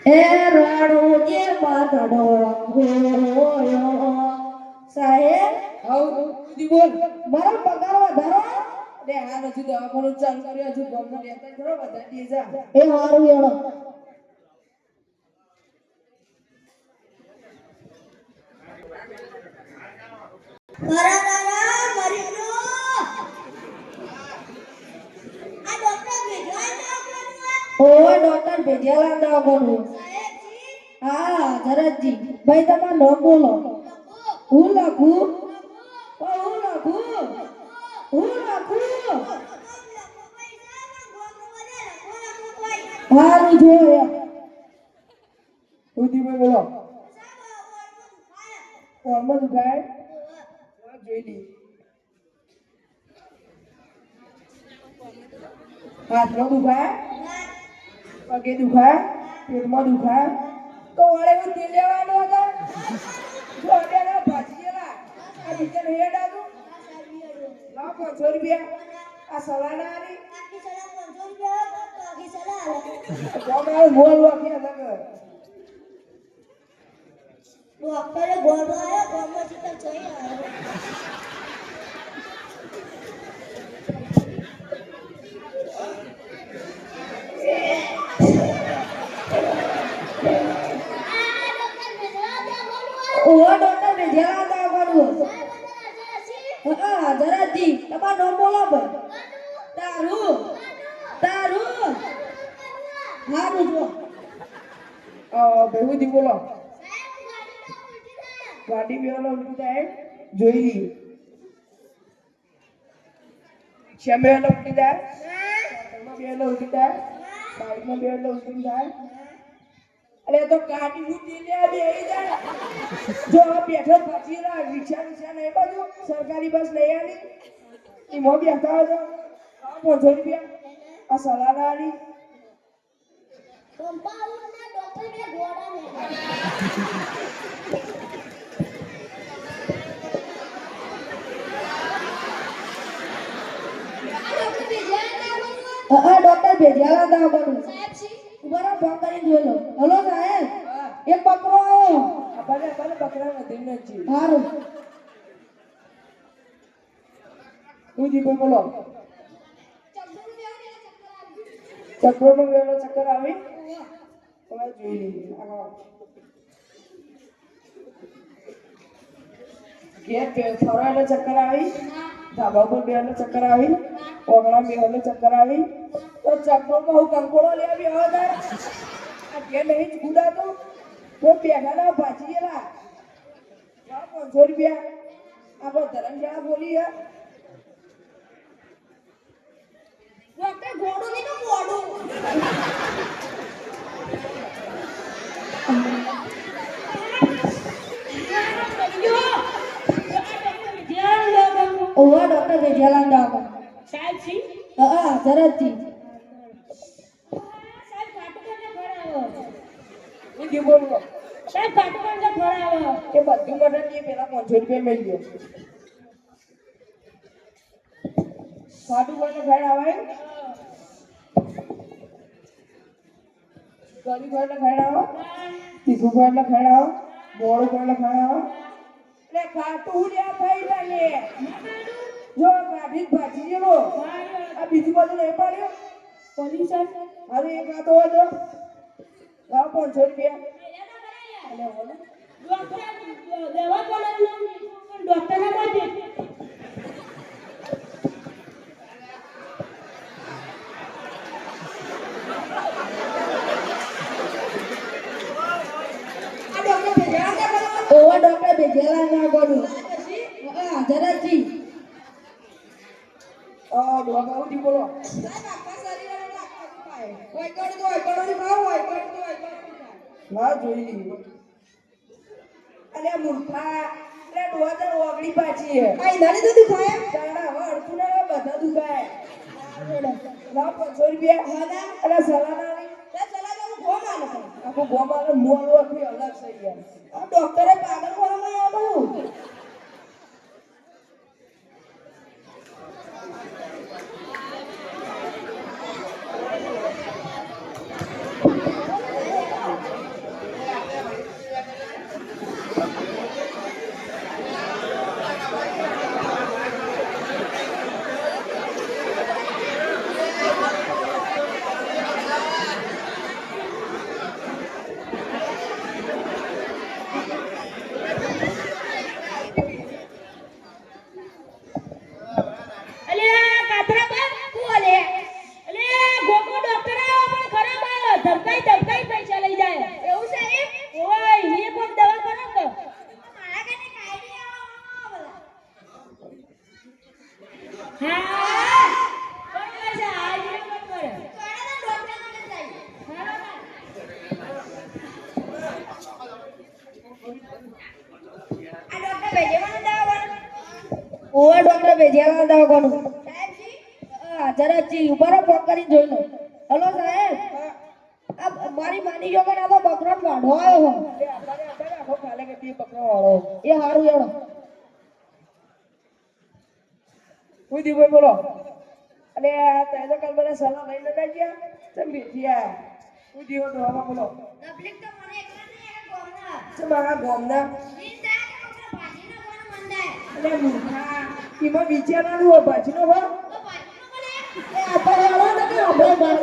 હે રાણો કે બાદડો હોયો સાહેબ આવ દી બોલ મારો પગાર વધારો લે આ નથી દવાખાનું ચાલુ કર્યું હજુ ગમમાં લેતા ખરો વધારી દે જા એ હારું એળો ઓય ડોક્ટર ભેજિયાલા દવાખાનું હા ધરતજી ભાઈ તમારું નામ બોલો હું લખું હું લખું હારું જોયા ઉદી બોલો કોણમાં દુખાય જોઈ લી હાથમાં દુખાય પગે દુખાય પેટમાં દુખાય તો વળે હું તેલ લેવાનું હતો જો અડ્યા ભાજી ગયેલા આ બીજા હેડ આવું લાવ 500 રૂપિયા આ સલાના આલી તમારે બોલ વાક્યા લગર ડોક્ટરે ગોળો આવ્યો ગોળમાં ચિકન જોઈ આવ્યો ઓહો ડોક્ટર ભેજિયાલા દવાખાનું હા ધરતજી તમારું નામ બોલો ભાઈ તારું હારું જો બેહુજી બોલો ગાડી બેવાનો ઉલટું થાય જોઈ લી રિક્ષા બેવાનો ઉલટી થાય સાયકલમાં બેવાનો ઉલટી થાય બાઇકમાં બેવાનો ઉલટી થાય અરે તો ગાડી ઉલટી લે બેહી જાય જો આ બેઠો પાછી રિક્ષા નહીં બાજુ સરકારી બસ લઈ આલી એમાં બેઠા હોય તો 500 રૂપિયા આ સલાના આલી કંપાઉન્ડના ડોક્ટરને ગોળા ને ડોક્ટર ભેજિયાલા દવાખાનું સાહેબ છી ઉભા ફોન કરીને જોઈ લો હલો સાહેબ એક બકરો આવ્યો ભલે બકરા નથી નથી હારું ઉજી બોલો ચક્કરમાં બેવાનો ચક્કર આવી હવે જોઈ લઈએ ઘેર ફરવાનો ચક્કર આવી ધાબા પર બેવાનો ચક્કર આવી ઓગણા બેવાનો ચક્કર આવી તો ચક્કરમાં હું કંકોડો લઈ આવી હવે તાર આ ઘેર નહીં ગુડાતો તો પેઢાના ભાજી ગયેલા 500 રૂપિયા આપણે ધરમશાળા બોલી ડોક્ટર ગોળો ને તો ગોળો ઓહો ડોક્ટર ભેજિયાલા દવાખાનું સાહેબ છી હા ધરતજી સાહેબ કાટુકરને ખવડાવો ઉજી બોલો સાહેબ કાટુકરને ખવડાવો એ બધું મટન ની પેલા 500 રૂપિયા મળી ગયો સાડું કોઈને ખાઈ આવે ગરી કોઈને ખાઈ આવે તીખું કોઈને ખાઈ આવે મોડું કોઈને ખાઈ આવે એટલે ખાટું લ્યા થઈ જાય જો કાઢી ભાજી જેલો આ બીજી બાજુ નહીં પાડ્યો પોલીસ હવે એક આતો હોય તો લાવ 500 રૂપિયા એટલે બોલો દવા પણ ડોક્ટરને બોલજે ઓહો ડોક્ટર ભેજિયાલા દવાખાનું હા ધરતજી ડોક્ટર બોલો ના જોઈ લઈએ અલે મૂર્ખા એટલે ડોહા ઓગળી પાછી હે આ ઇનાની તો દુખાય તારા હવે અડધું ના બધા દુખાય લાવ 500 રૂપિયા અલે સલાના આખું ગોમ આલે મોડું આખી અલગ થઈ ગયા આ ડોક્ટરે પાગલ કરવામાં આવ્યું વેજિયાના દવાખાનું સાહેબજી જરા જી ઉભા રહો ફોન કરીને જોઈ લો હલો સાહેબ હા. આ મારી માની જો કે આ તો બકરો વાઢો આવ્યો હો અરે આપણે આખો કાલે કે બે બકરો વાળો એ હારું એડો કોઈ દીભાઈ બોલો અને તમે તો કાલ બધા સલાહ લઈને નતા ગયા તમે બેઠિયા કોઈ દીવો ડોહામાં બોલો તકલીફ તો મને એકલા નહીં આ ગોમના છે મારા ગોમના નીંદા કે મને ભાજીનો કોણ મંદાય અને મૂર્ખા એમાં વિચારવાનું હોય ભાજીનો ભાવ તો ભાજીનો કોણ એ આપણે એડો ને કે આપણે બાર